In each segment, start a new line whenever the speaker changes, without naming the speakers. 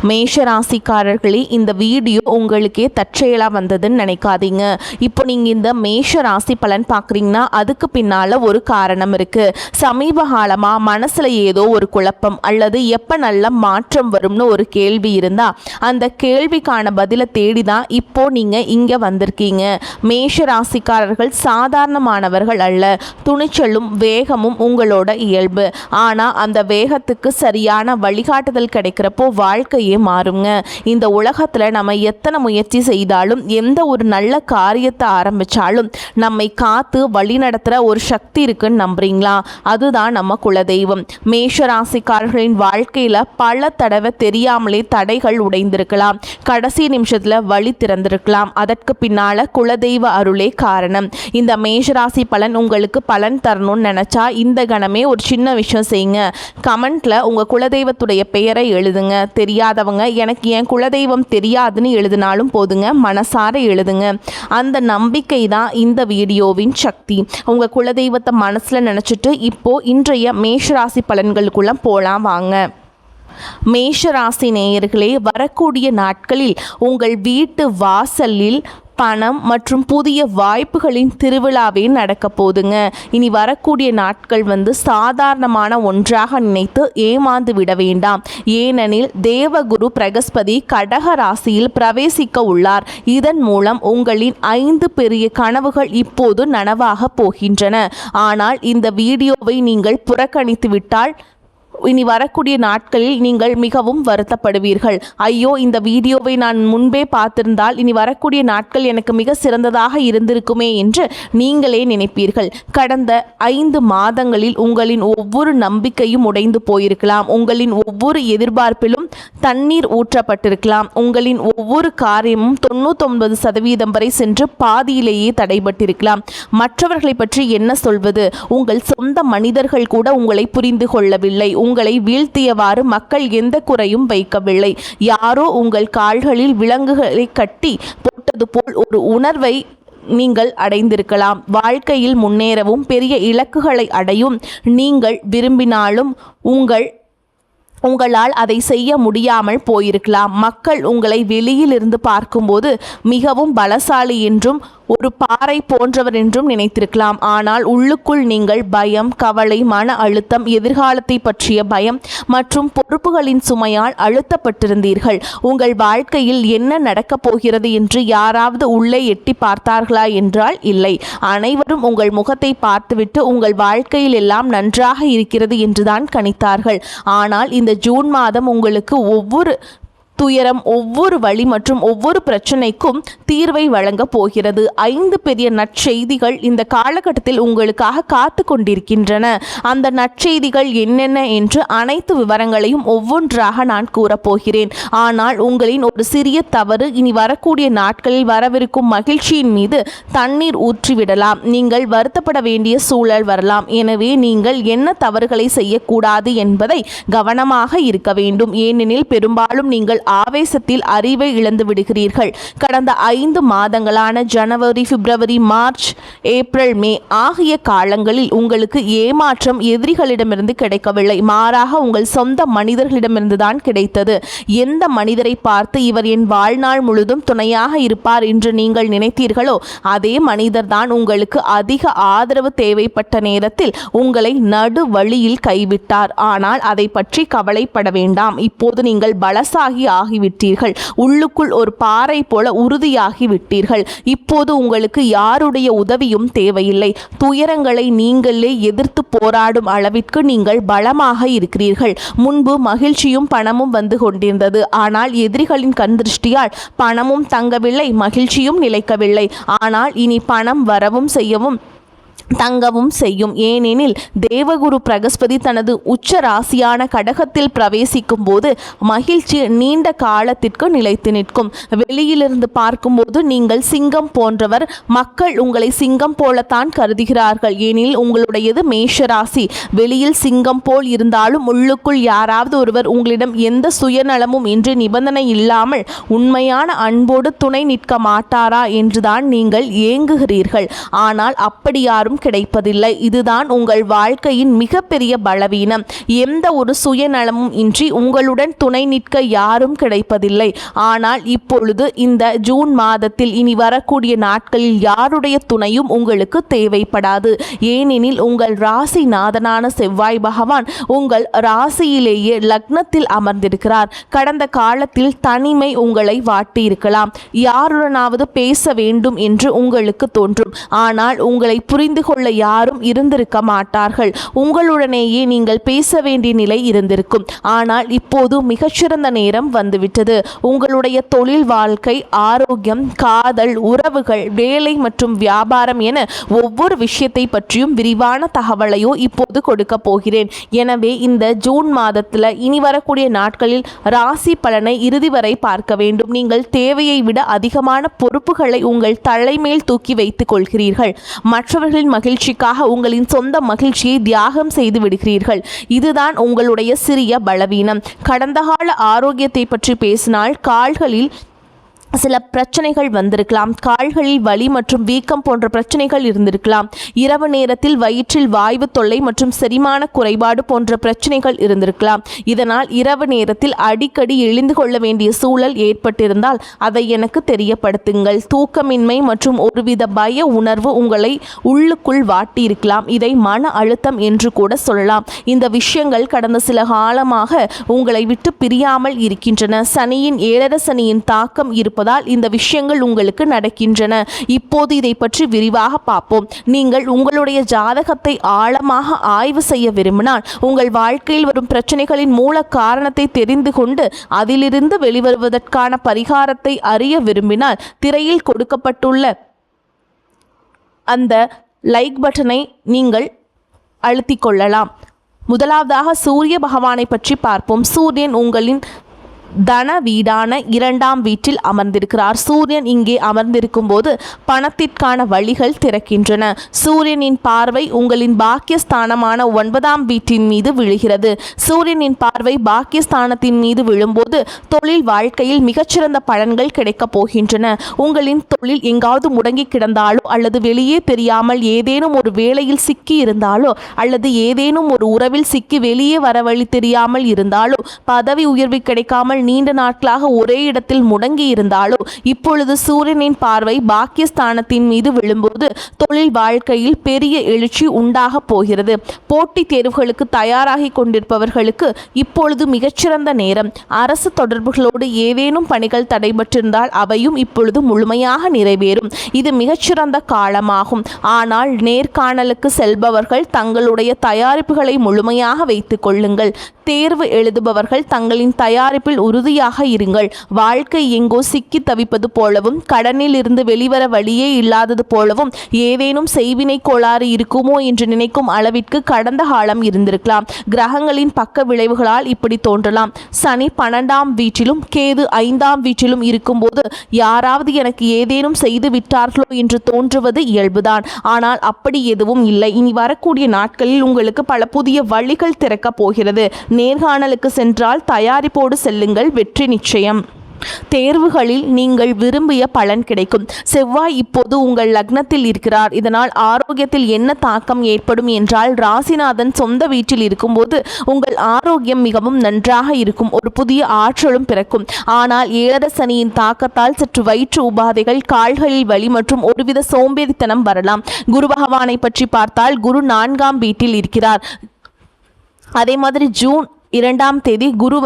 மேஷ ராசிக்காரர்களே, இந்த வீடியோ உங்களுக்கே தற்செயலாக வந்ததுன்னு நினைக்காதீங்க. இப்போ நீங்கள் இந்த மேஷ ராசி பலன் பார்க்குறீங்கன்னா அதுக்கு பின்னால் ஒரு காரணம் இருக்குது. சமீப காலமாக மனசில் ஏதோ ஒரு குழப்பம் அல்லது எப்போ நல்ல மாற்றம் வரும்னு ஒரு கேள்வி இருந்தால் அந்த கேள்விக்கான பதிலை தேடி தான் இப்போ நீங்கள் இங்கே வந்திருக்கீங்க. மேஷ ராசிக்காரர்கள் சாதாரணமானவர்கள் அல்ல. துணிச்சலும் வேகமும் உங்களோட இயல்பு. ஆனால் அந்த வேகத்துக்கு சரியான வழிகாட்டுதல் கிடைக்கிறப்போ வாழ்க்கையே மாறுங்க. இந்த உலகத்தில் நம்ம எத்தனை முயற்சி செய்தாலும் எந்த ஒரு நல்ல காரியத்தை ஆரம்பித்தாலும் நம்மை காத்து வழி நடத்துகிற ஒரு சக்தி இருக்குன்னு நம்புறீங்களா? அதுதான் நம்ம குலதெய்வம். மேஷ ராசிக்காரர்களின் வாழ்க்கையில் பல தடவை தெரியாமலே தடைகள் உடைந்திருக்கலாம். கடைசி நிமிஷத்தில் வழி திறந்திருக்கலாம். அதற்கு பின்னால் குலதெய்வ அருளே காரணம். இந்த மேஷராசி பலன் உங்களுக்கு பலன் தரணும்னு நினச்சா இந்த கணமே ஒரு சின்ன விஷயம் செய்யுங்க. கமெண்ட்டில் உங்கள் குலதெய்வத்துடைய பெயரை எழுதுங்க. தெரியாதவங்க எனக்கு என் குலதெய்வம் தெரியாதுன்னு எழுதினாலும் போதுங்க, மனசார எழுதுங்க. அந்த நம்பிக்கை தான் இந்த வீடியோவின் சக்தி. உங்கள் குலதெய்வத்தை மனசில் நினச்சிட்டு இப்போது இன்றைய மேஷராசி பலன்களுக்குள்ள போகலாம் வாங்க. மேஷராசி நேயர்களே, வரக்கூடிய நாட்களில் உங்கள் வீட்டு வாசலில் பணம் மற்றும் புதிய வாய்ப்புகளின் திருவிழாவே நடக்க போதுங்க. இனி வரக்கூடிய நாட்கள் சாதாரணமான ஒன்றாக நினைத்து ஏமாந்து விட வேண்டாம். ஏனெனில் தேவகுரு பிரகஸ்பதி கடக ராசியில் பிரவேசிக்க உள்ளார். இதன் மூலம் உங்களின் 5 பெரிய கனவுகள் இப்போது நனவாக போகின்றன. ஆனால் இந்த வீடியோவை நீங்கள் புறக்கணித்து விட்டால் இனி வரக்கூடிய நாட்களில் நீங்கள் மிகவும் வருத்தப்படுவீர்கள். ஐயோ, இந்த வீடியோவை நான் முன்பே பார்த்திருந்தால் இனி வரக்கூடிய நாட்கள் எனக்கு மிக சிறந்ததாக இருந்திருக்குமே என்று நீங்களே நினைப்பீர்கள். கடந்த 5 மாதங்களில் உங்களின் ஒவ்வொரு நம்பிக்கையும் உடைந்து போயிருக்கலாம். உங்களின் ஒவ்வொரு எதிர்பார்ப்பிலும் தண்ணீர் ஊற்றப்பட்டிருக்கலாம். உங்களின் ஒவ்வொரு காரியமும் 99% வரை சென்று பாதியிலேயே தடைபட்டிருக்கலாம். மற்றவர்களை பற்றி என்ன சொல்வது? உங்கள் சொந்த மனிதர்கள் கூட உங்களை புரிந்து கொள்ளவில்லை. உங்களை வீழ்த்தியவாறு மக்கள் எந்த குறையும் வைக்கவில்லை. யாரோ உங்கள் கால்களில் விலங்குகளை கட்டி போட்டது போல் ஒரு உணர்வை நீங்கள் அடைந்திருக்கலாம். வாழ்க்கையில் முன்னேறவும் பெரிய இலக்குகளை அடையும் நீங்கள் விரும்பினாலும் உங்களால் அதை செய்ய முடியாமல் போயிருக்கலாம். மக்கள் உங்களை வெளியிலிருந்து பார்க்கும்போது மிகவும் பலசாலி என்றும் ஒரு பாறை போன்றவர் என்றும் நினைத்திருக்கலாம். ஆனால் உள்ளுக்குள் நீங்கள் பயம், கவலை, மன அழுத்தம், எதிர்காலத்தை பற்றிய பயம் மற்றும் பொறுப்புகளின் சுமையால் அழுத்தப்பட்டிருந்தீர்கள். உங்கள் வாழ்க்கையில் என்ன நடக்கப் போகிறது என்று யாராவது உள்ளே எட்டி பார்த்தார்களா என்றால் இல்லை. அனைவரும் உங்கள் முகத்தை பார்த்துவிட்டு உங்கள் வாழ்க்கையில் எல்லாம் நன்றாக இருக்கிறது என்றுதான் கணித்தார்கள். ஆனால் இந்த ஜூன் மாதம் உங்களுக்கு ஒவ்வொரு துயரம், ஒவ்வொரு வழி மற்றும் ஒவ்வொரு பிரச்சனைக்கும் தீர்வை வழங்க போகிறது. 5 பெரிய நற்செய்திகள் இந்த காலகட்டத்தில் உங்களுக்காக காத்து கொண்டிருக்கின்றன. அந்த நற்செய்திகள் என்னென்ன என்று அனைத்து விவரங்களையும் ஒவ்வொன்றாக நான் கூறப்போகிறேன். ஆனால் உங்களின் ஒரு சிறிய தவறு இனி வரக்கூடிய நாட்களில் வரவிருக்கும் மகிழ்ச்சியின் மீது தண்ணீர் ஊற்றிவிடலாம். நீங்கள் வருத்தப்பட வேண்டிய சூழல் வரலாம். எனவே நீங்கள் என்ன தவறுகளை செய்யக்கூடாது என்பதை கவனமாக இருக்க வேண்டும். ஏனெனில் பெரும்பாலும் நீங்கள் ஆவேசத்தில் அறிவை இழந்து விடுகிறீர்கள். கடந்த 5 மாதங்களான ஜனவரி, பிப்ரவரி, மார்ச், ஏப்ரல், மே ஆகிய காலங்களில் உங்களுக்கு ஏமாற்றம் எதிரிகளிடமிருந்து கிடைக்கவில்லை. மாறாக உங்கள் சொந்த மனிதர்களிடமிருந்து தான் கிடைத்தது. எந்த மனிதரை பார்த்து இவர் என் வாழ்நாள் முழுதும் துணையாக இருப்பார் என்று நீங்கள் நினைத்தீர்களோ அதே மனிதர் தான் உங்களுக்கு அதிக ஆதரவு தேவைப்பட்ட நேரத்தில் உங்களை நடு வழியில் கைவிட்டார். ஆனால் அதை பற்றி கவலைப்பட வேண்டாம். இப்போது நீங்கள் பலசாகி ஆகிவிட்டீர்கள். உள்ளுக்குள் ஒரு பாறை போல உறுதியாகி விட்டீர்கள். இப்போது உங்களுக்கு யாருடைய உதவியும் தேவையில்லை. துயரங்களை நீங்களே எதிர்த்து போராடும் அளவிற்கு நீங்கள் பலமாக இருக்கிறீர்கள். முன்பு மகிழ்ச்சியும் பணமும் வந்து கொண்டிருந்தது. ஆனால் எதிரிகளின் கண் திருஷ்டியால் பணமும் தங்கவில்லை, மகிழ்ச்சியும் நிலைக்கவில்லை. ஆனால் இனி பணம் வரவும் செய்யவும் தங்கவும் செய்யும். ஏனெனில் தேவகுரு பிரகஸ்பதி தனது உச்ச ராசியான கடகத்தில் பிரவேசிக்கும் போது மகிழ்ச்சி நீண்ட காலத்திற்கு நிலைத்து நிற்கும். வெளியிலிருந்து பார்க்கும்போது நீங்கள் சிங்கம் போன்றவர். மக்கள் உங்களை சிங்கம் போலத்தான் கருதுகிறார்கள். ஏனெனில் உங்களுடையது மேஷராசி. வெளியில் சிங்கம் போல் இருந்தாலும் உள்ளுக்குள் யாராவது ஒருவர் உங்களிடம் எந்த சுயநலமும் இன்றி நிபந்தனை இல்லாமல் உண்மையான அன்போடு துணை நிற்க மாட்டாரா என்றுதான் நீங்கள் ஏங்குகிறீர்கள். ஆனால் அப்படி யாரும் யாரும் கிடைப்பதில்லை. இதுதான் உங்கள் வாழ்க்கையின் மிகப்பெரிய பலவீனம். எந்த ஒரு சுயநலமும் இன்றி உங்களுடன் துணை நிற்க யாரும் கிடைப்பதில்லை. ஆனால் இப்பொழுது இந்த ஜூன் மாதத்தில் இனி வரக்கூடிய நாட்களில் யாருடைய துணையும் உங்களுக்கு தேவைப்படாது. ஏனெனில் உங்கள் ராசிநாதனான செவ்வாய் பகவான் உங்கள் ராசியிலேயே லக்னத்தில் அமர்ந்திருக்கிறார். கடந்த காலத்தில் தனிமை உங்களை வாட்டியிருக்கலாம். யாருடனாவது பேச வேண்டும் என்று உங்களுக்கு தோன்றும். ஆனால் உங்களை புரிந்து கொள்ள யாரும் இருந்திருக்க மாட்டார்கள். உங்களுடனேயே நீங்கள் பேச வேண்டிய நிலை இருந்திருக்கும். ஆனால் இப்போது மிகச்சிறந்த நேரம் வந்துவிட்டது. உங்களுடைய தொழில் வாழ்க்கை, ஆரோக்கியம், காதல், உறவுகள், வேலை மற்றும் வியாபாரம் என ஒவ்வொரு விஷயத்தை பற்றியும் விரிவான தகவலையோ இப்போது கொடுக்க போகிறேன். எனவே இந்த ஜூன் மாதத்தில் இனி வரக்கூடிய நாட்களில் ராசி பலனை இறுதி வரை பார்க்க வேண்டும். நீங்கள் தேவையை விட அதிகமான பொறுப்புகளை உங்கள் தலைமேல் தூக்கி வைத்துக் கொள்கிறீர்கள். மற்றவர்களின் மகிழ்ச்சிக்காக உங்களின் சொந்த மகிழ்ச்சியை தியாகம் செய்து விடுகிறீர்கள். இதுதான் உங்களுடைய சிறிய பலவீனம். கடந்த கால ஆரோக்கியத்தை பற்றி பேசினால் கால்களில் சில பிரச்சனைகள் வந்திருக்கலாம். கால்களில் வலி மற்றும் வீக்கம் போன்ற பிரச்சனைகள் இருந்திருக்கலாம். இரவு நேரத்தில் வயிற்றில் வாய்வு தொல்லை மற்றும் செரிமான குறைபாடு போன்ற பிரச்சனைகள் இருந்திருக்கலாம். இதனால் இரவு நேரத்தில் அடிக்கடி எழுந்து கொள்ள வேண்டிய சூழல் ஏற்பட்டிருந்தால் அதை எனக்கு தெரியப்படுத்துங்கள். தூக்கமின்மை மற்றும் ஒருவித பய உணர்வு உங்களை உள்ளுக்குள் வாட்டியிருக்கலாம். இதை மன அழுத்தம் என்று கூட சொல்லலாம். இந்த விஷயங்கள் கடந்த சில காலமாக உங்களை விட்டு பிரியாமல் இருக்கின்றன. சனியின் 7.5 சனியின் தாக்கம் இருப்பது இந்த விஷயங்கள் உங்களுக்கு நடக்கின்றன. இப்போது இதை பற்றி விரிவாக பார்ப்போம். நீங்கள் உங்களுடைய ஜாதகத்தை ஆழமாக ஆய்வு செய்ய விரும்பினால், உங்கள் வாழ்க்கையில் வரும் பிரச்சனைகளின் மூல காரணத்தை தெரிந்து கொண்டு அதிலிருந்து வெளிவருவதற்கான பரிகாரத்தை அறிய விரும்பினால், திரையில் கொடுக்கப்பட்டுள்ள அந்த லைக் பட்டனை நீங்கள் அழுத்திக் கொள்ளலாம். முதலாவதாக சூரிய பகவானை பற்றி பார்ப்போம். சூரியன் உங்களின் தன வீடான 2ஆம் வீட்டில் அமர்ந்திருக்கிறார். சூரியன் இங்கே அமர்ந்திருக்கும் போது பணத்திற்கான வழிகள் திறக்கின்றன. சூரியனின் பார்வை உங்களின் பாக்கியஸ்தானமான 9ஆம் வீட்டின் மீது விழுகிறது. சூரியனின் பார்வை பாக்கியஸ்தானத்தின் மீது விழும்போது தொழில் வாழ்க்கையில் மிகச்சிறந்த பலன்கள் கிடைக்கப் போகின்றன. உங்களின் தொழில் எங்காவது முடங்கி கிடந்தாலோ அல்லது வெளியே தெரியாமல் ஏதேனும் ஒரு வேலையில் சிக்கி இருந்தாலோ அல்லது ஏதேனும் ஒரு உறவில் சிக்கி வெளியே வர வழி தெரியாமல் இருந்தாலோ, பதவி உயர்வு கிடைக்காமல் நீண்ட நாட்களாக ஒரே இடத்தில் முடங்கி இருந்தாலோ, இப்பொழுது சூரியனின் பார்வை பாக்கியஸ்தானத்தின் மீது விழும்போது தொழில் வாழ்க்கையில் பெரிய எழுச்சி உண்டாக போகிறது. போட்டித் தேர்வுகளுக்கு தயாராகி கொண்டிருப்பவர்களுக்கு இப்பொழுது மிகச்சிறந்த நேரம். அரசு தொடர்புகளோடு ஏதேனும் பணிகள் தடைபட்டிருந்தால் அவையும் இப்பொழுது முழுமையாக நிறைவேறும். இது மிகச்சிறந்த காலமாகும். ஆனால் நேர்காணலுக்கு செல்பவர்கள் தங்களுடைய தயாரிப்புகளை முழுமையாக வைத்துக் கொள்ளுங்கள். தேர்வு எழுதுபவர்கள் தங்களின் தயாரிப்பில் உறுதியாக இருங்கள். வாழ்க்கை எங்கோ சிக்கி தவிப்பது போலவும் கடனில் இருந்து வெளிவர வழியே இல்லாதது போலவும் ஏதேனும் செய்வினை கோளாறு இருக்குமோ என்று நினைக்கும் அளவிற்கு கடந்த காலம் இருந்திருக்கலாம். கிரகங்களின் பக்க விளைவுகளால் இப்படி தோன்றலாம். சனி 12ஆம் வீட்டிலும் கேது 5ஆம் வீட்டிலும் இருக்கும்போது யாராவது எனக்கு ஏதேனும் செய்து விட்டார்களோ என்று தோன்றுவது இயல்புதான். ஆனால் அப்படி எதுவும் இல்லை. இனி வரக்கூடிய நாட்களில் உங்களுக்கு பல புதிய வழிகள் திறக்கப் போகிறது. நேர்காணலுக்கு சென்றால் தயாரிப்போடு செல்லுங்கள். வெற்றி நிச்சயம். தேர்வுகளில் நீங்கள் விரும்பிய பலன் கிடைக்கும். செவ்வாய் இப்போது உங்கள் லக்னத்தில் இருக்கிறார். இதனால் ஆரோக்கியத்தில் என்ன தாக்கம் ஏற்படும் என்றால், ராசிநாதன் சொந்த வீட்டில் இருக்கும்போது உங்கள் ஆரோக்கியம் மிகவும் நன்றாக இருக்கும். ஒரு புதிய ஆற்றலும் பிறக்கும். ஆனால் 7.5 சனியின் தாக்கத்தால் சற்று வயிற்று உபாதைகள், கால்களில் வலி மற்றும் ஒருவித சோம்பேறித்தனம் வரலாம். குரு பகவானை பற்றி பார்த்தால் குரு 4ஆம் வீட்டில் இருக்கிறார். அதே மாதிரி ஜூன் 2ஆம் தேதி குரு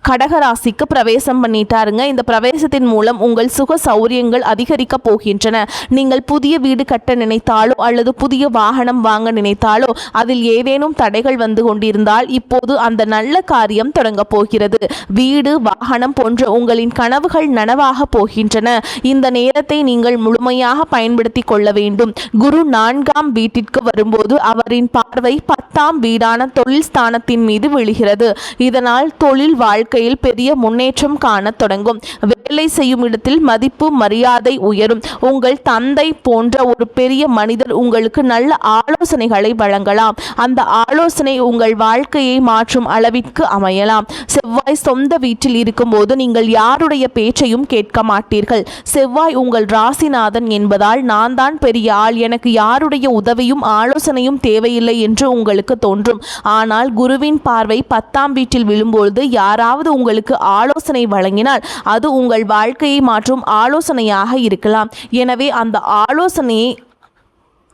கடகராசிக்கு பிரவேசம் பண்ணிட்டாருங்க. இந்த பிரவேசத்தின் மூலம் உங்கள் சுக சௌரியங்கள் அதிகரிக்க போகின்றன. நீங்கள் புதிய வீடு கட்ட நினைத்தாலோ அல்லது புதிய வாகனம் வாங்க நினைத்தாலோ அதில் ஏதேனும் தடைகள் வந்து கொண்டிருந்தால் இப்போது அந்த நல்ல காரியம் தொடங்க போகிறது. வீடு, வாகனம் போன்ற உங்களின் கனவுகள் நனவாக போகின்றன. இந்த நேரத்தை நீங்கள் முழுமையாக பயன்படுத்தி கொள்ள வேண்டும். குரு 4ஆம் வீட்டிற்கு வரும்போது அவரின் பார்வை 10ஆம் வீடான தொழில் ஸ்தானத்தின் மீது விழுகிறது. இதனால் தொழில் வாழ்க்கை பெரிய முன்னேற்றம் காண தொடங்கும். வேலை செய்யும் இடத்தில் மதிப்பு மரியாதை உயரும். உங்கள் தந்தை போன்ற ஒரு பெரிய மனிதர் உங்களுக்கு நல்ல ஆலோசனைகளை வழங்கலாம். அந்த ஆலோசனை உங்கள் வாழ்க்கையை மாற்றும் அளவிற்கு அமையலாம். செவ்வாய் சொந்த வீட்டில் இருக்கும்போது நீங்கள் யாருடைய பேச்சையும் கேட்க மாட்டீர்கள். செவ்வாய் உங்கள் ராசிநாதன் என்பதால் நான் தான் பெரிய ஆள், எனக்கு யாருடைய உதவியும் ஆலோசனையும் தேவையில்லை என்று உங்களுக்கு தோன்றும். ஆனால் குருவின் பார்வை 10ஆம் வீட்டில் விழும்பொழுது யாராவது உங்களுக்கு ஆலோசனை வழங்கினால் அது உங்கள் வாழ்க்கையை மாற்றும் ஆலோசனையாக இருக்கலாம். எனவே அந்த ஆலோசனையை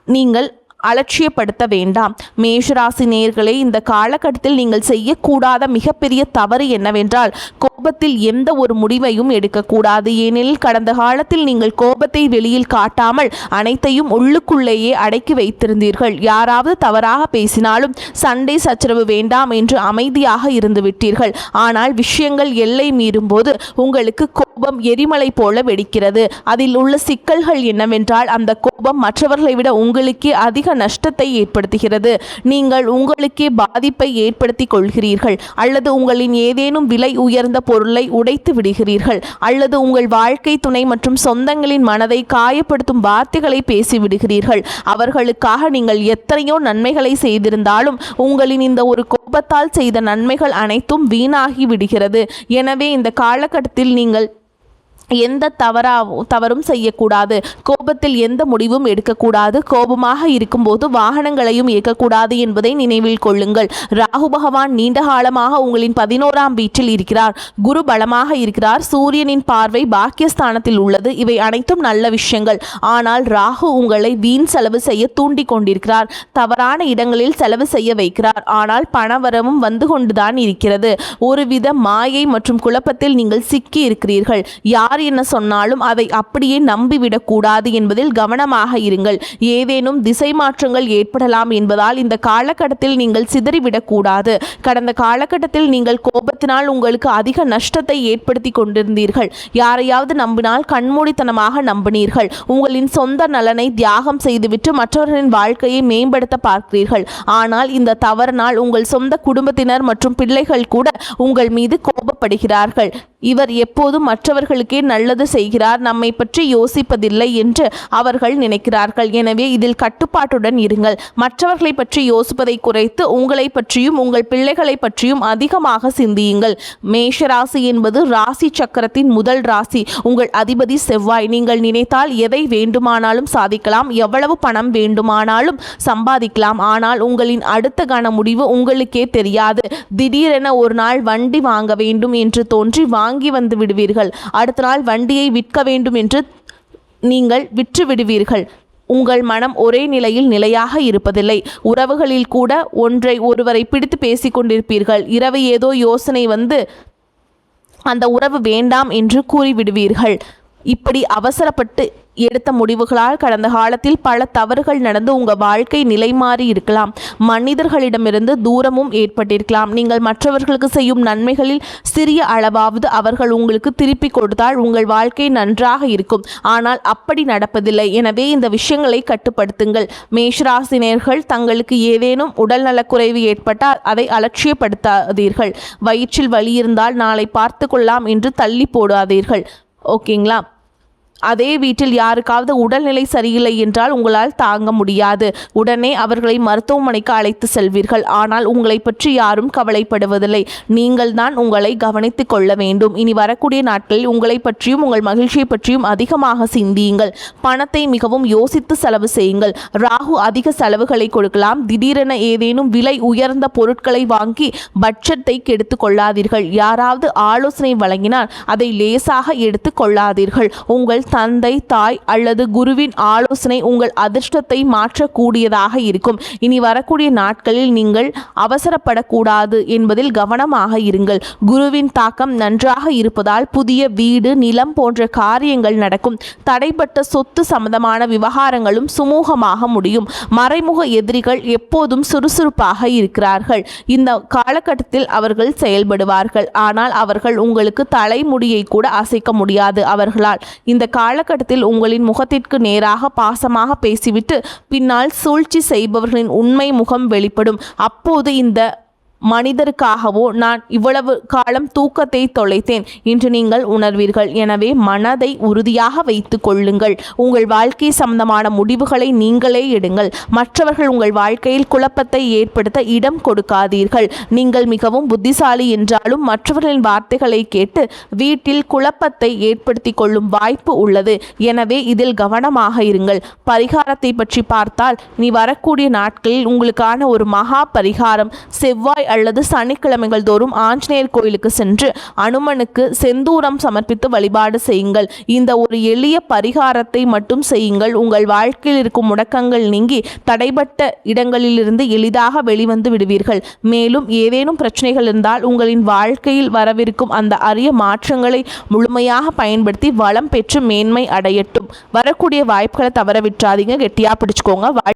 நீங்கள் அலட்சியப்படுத்த வேண்டாம். மேஷராசி நேயர்களே, இந்த காலகட்டத்தில் நீங்கள் செய்யக்கூடாத மிகப்பெரிய தவறு என்னவென்றால் கோபத்தில் எந்த ஒரு முடிவையும் எடுக்கக்கூடாது. ஏனெனில் கடந்த காலத்தில் நீங்கள் கோபத்தை வெளியில் காட்டாமல் அனைத்தையும் உள்ளுக்குள்ளேயே அடக்கி வைத்திருந்தீர்கள். யாராவது தவறாக பேசினாலும் சண்டை சச்சரவு வேண்டாம் என்று அமைதியாக இருந்து விட்டீர்கள். ஆனால் விஷயங்கள் எல்லை மீறும் போது உங்களுக்கு கோபம் எரிமலை போல வெடிக்கிறது. அதில் உள்ள சிக்கல்கள் என்னவென்றால் அந்த கோபம் மற்றவர்களை விட உங்களுக்கே அதிக நஷ்டத்தை ஏற்படுத்துகிறது. நீங்கள் உங்களுக்கே பாதிப்பை ஏற்படுத்தி கொள்கிறீர்கள், அல்லது உங்களின் ஏதேனும் விலை உயர்ந்த பொருளை உடைத்து விடுகிறீர்கள், அல்லது உங்கள் வாழ்க்கை துணை மற்றும் சொந்தங்களின் மனதை காயப்படுத்தும் வார்த்தைகளை பேசிவிடுகிறீர்கள். அவர்களுக்காக நீங்கள் எத்தனையோ நன்மைகளை செய்திருந்தாலும் உங்களின் இந்த ஒரு கோபத்தால் செய்த நன்மைகள் அனைத்தும் வீணாகி விடுகிறது. எனவே இந்த காலகட்டத்தில் நீங்கள் எந்த தவறும் செய்யக்கூடாது. கோபத்தில் எந்த முடிவும் எடுக்கக்கூடாது. கோபமாக இருக்கும்போது வாகனங்களையும் இயக்கக்கூடாது என்பதை நினைவில் கொள்ளுங்கள். ராகு பகவான் நீண்ட காலமாக உங்களின் 11ஆம் வீட்டில் இருக்கிறார். குரு பலமாக இருக்கிறார். சூரியனின் பார்வை பாக்கியஸ்தானத்தில் உள்ளது. இவை அனைத்தும் நல்ல விஷயங்கள். ஆனால் ராகு உங்களை வீண் செலவு செய்ய தூண்டி கொண்டிருக்கிறார். தவறான இடங்களில் செலவு செய்ய வைக்கிறார். ஆனால் பணவரவும் வந்து கொண்டுதான் இருக்கிறது. ஒருவித மாயை மற்றும் குழப்பத்தில் நீங்கள் சிக்கி இருக்கிறீர்கள். யார் என்ன சொன்னாலும் அதை அப்படியே நம்பிவிடக்கூடாது என்பதில் கவனமாக இருங்கள். ஏதேனும் திசை மாற்றங்கள் ஏற்படலாம் என்பதால் இந்த காலகட்டத்தில் நீங்கள் சிதறிவிடக்கூடாது. கடந்த காலகட்டத்தில் நீங்கள் கோபத்தினால் உங்களுக்கு அதிக நஷ்டத்தை ஏற்படுத்தி கொண்டிருந்தீர்கள். யாரையாவது நம்பினால் கண்மூடித்தனமாக நம்பினீர்கள். உங்களின் சொந்த நலனை தியாகம் செய்துவிட்டு மற்றவர்களின் வாழ்க்கையை மேம்படுத்த பார்க்கிறீர்கள். ஆனால் இந்த தவறினால் உங்கள் சொந்த குடும்பத்தினர் மற்றும் பிள்ளைகள் கூட உங்கள் மீது கோபப்படுகிறார்கள். இவர் எப்போதும் மற்றவர்களுக்கே நல்லது செய்கிறார், நம்மை பற்றி யோசிப்பதில்லை என்று அவர்கள் நினைக்கிறார்கள். எனவே இதில் கட்டுப்பாட்டுடன் இருங்கள். மற்றவர்களை பற்றி யோசிப்பதை குறைத்து உங்களை பற்றியும் உங்கள் பிள்ளைகளை பற்றியும் அதிகமாக சிந்தியுங்கள். மேஷராசி என்பது ராசி சக்கரத்தின் முதல் ராசி. உங்கள் அதிபதி செவ்வாய். நீங்கள் நினைத்தால் எதை வேண்டுமானாலும் சாதிக்கலாம், எவ்வளவு பணம் வேண்டுமானாலும் சம்பாதிக்கலாம். ஆனால் உங்களின் அடுத்த கன முடிவு உங்களுக்கே தெரியாது. திடீரென ஒரு நாள் வண்டி வாங்க வேண்டும் என்று தோன்றி வாங்கி வந்து விடுவீர்கள். அடுத்த நாள் வண்டியை விற்க வேண்டும் என்று நீங்கள் விற்று விடுவீர்கள். உங்கள் மனம் ஒரே நிலையில் நிலையாக இருப்பதில்லை. உறவுகளில் கூட ஒருவரை பிடித்து பேசிக்கொண்டிருப்பீர்கள். இரவு ஏதோ யோசனை வந்து அந்த உறவு வேண்டாம் என்று கூறிவிடுவீர்கள். இப்படி அவசரப்பட்டு எடுத்த முடிவுகளால் கடந்த காலத்தில் பல தவறுகள் நடந்து உங்கள் வாழ்க்கை நிலை மாறி இருக்கலாம். மனிதர்களிடமிருந்து தூரமும் ஏற்பட்டிருக்கலாம். நீங்கள் மற்றவர்களுக்கு செய்யும் நன்மைகளில் சிறிய அளவாவது அவர்கள் உங்களுக்கு திருப்பி கொடுத்தால் உங்கள் வாழ்க்கை நன்றாக இருக்கும். ஆனால் அப்படி நடப்பதில்லை. எனவே இந்த விஷயங்களை கட்டுப்படுத்துங்கள். மேஷராசினியர்கள் தங்களுக்கு ஏதேனும் உடல்நலக்குறைவு ஏற்பட்டால் அதை அலட்சியப்படுத்தாதீர்கள். வயிற்றில் வலி இருந்தால் நாளை பார்த்து கொள்ளலாம் என்று தள்ளி போடாதீர்கள். ஓகேங்களா? அதே வீட்டில் யாருக்காவது உடல்நிலை சரியில்லை என்றால் உங்களால் தாங்க முடியாது. உடனே அவர்களை மருத்துவமனைக்கு அழைத்து செல்வீர்கள். ஆனால் உங்களை பற்றி யாரும் கவலைப்படுவதில்லை. நீங்கள் தான் உங்களை கவனித்துக் கொள்ள வேண்டும். இனி வரக்கூடிய நாட்களில் உங்களை பற்றியும் உங்கள் மகிழ்ச்சியை பற்றியும் அதிகமாக சிந்தியுங்கள். பணத்தை மிகவும் யோசித்து செலவு செய்யுங்கள். ராகு அதிக செலவுகளை கொடுக்கலாம். திடீரென ஏதேனும் விலை உயர்ந்த பொருட்களை வாங்கி பட்ஜெட்டை கெடுத்து கொள்ளாதீர்கள். யாராவது ஆலோசனை வழங்கினால் அதை லேசாக எடுத்து கொள்ளாதீர்கள். உங்கள் தந்தை, தாய் அல்லது குருவின் ஆலோசனை உங்கள் அதிர்ஷ்டத்தை மாற்றக்கூடியதாக இருக்கும். இனி வரக்கூடிய நாட்களில் நீங்கள் அவசரப்படக்கூடாது என்பதில் கவனமாக இருங்கள். குருவின் தாக்கம் நன்றாக இருப்பதால் புதிய வீடு, நிலம் போன்ற காரியங்கள் நடக்கும். தடைப்பட்ட சொத்து சம்பந்தமான விவகாரங்களும் சுமூகமாக முடியும். மறைமுக எதிரிகள் எப்போதும் சுறுசுறுப்பாக இருக்கிறார்கள். இந்த காலகட்டத்தில் அவர்கள் செயல்படுவார்கள். ஆனால் அவர்கள் உங்களுக்கு தலைமுடியை கூட அசைக்க முடியாது. அவர்களால் இந்த காலகட்டத்தில் உங்களின் முகத்திற்கு நேராக பாசமாக பேசிவிட்டு பின்னால் சூழ்ச்சி செய்பவர்களின் உண்மை முகம் வெளிப்படும். அப்போது இந்த மனிதருக்காகவோ நான் இவ்வளவு காலம் தூக்கத்தை தொலைத்தேன் என்று நீங்கள் உணர்வீர்கள். எனவே மனதை உறுதியாக வைத்துக் கொள்ளுங்கள். உங்கள் வாழ்க்கை சம்பந்தமான முடிவுகளை நீங்களே எடுங்கள். மற்றவர்கள் உங்கள் வாழ்க்கையில் குழப்பத்தை ஏற்படுத்த இடம் கொடுக்காதீர்கள். நீங்கள் மிகவும் புத்திசாலி என்றாலும் மற்றவர்களின் வார்த்தைகளை கேட்டு வீட்டில் குழப்பத்தை ஏற்படுத்தி கொள்ளும் வாய்ப்பு உள்ளது. எனவே இதில் கவனமாக இருங்கள். பரிகாரத்தை பற்றி பார்த்தால் நீ வரக்கூடிய நாட்களில் உங்களுக்கான ஒரு மகா பரிகாரம் செவ்வாய் அல்லது சனிக்கிழமைகள் தோறும் ஆஞ்சநேயர் கோயிலுக்கு சென்று அனுமனுக்கு செந்தூரம் சமர்ப்பித்து வழிபாடு செய்யுங்கள். இந்த ஒரு எளிய பரிகாரத்தை மட்டும் செய்யுங்கள். உங்கள் வாழ்க்கையில் இருக்கும் முடக்கங்கள் நீங்கி தடைப்பட்ட இடங்களிலிருந்து எளிதாக வெளிவந்து விடுவீர்கள். மேலும் ஏதேனும் பிரச்சனைகள் இருந்தால் உங்களின் வாழ்க்கையில் வரவிருக்கும் அந்த அரிய மாற்றங்களை முழுமையாக பயன்படுத்தி வளம் பெற்று மேன்மை அடையட்டும். வரக்கூடிய வாய்ப்புகளை தவற விட்டுறாதீங்க. கெட்டியா பிடிச்சுக்கோங்க.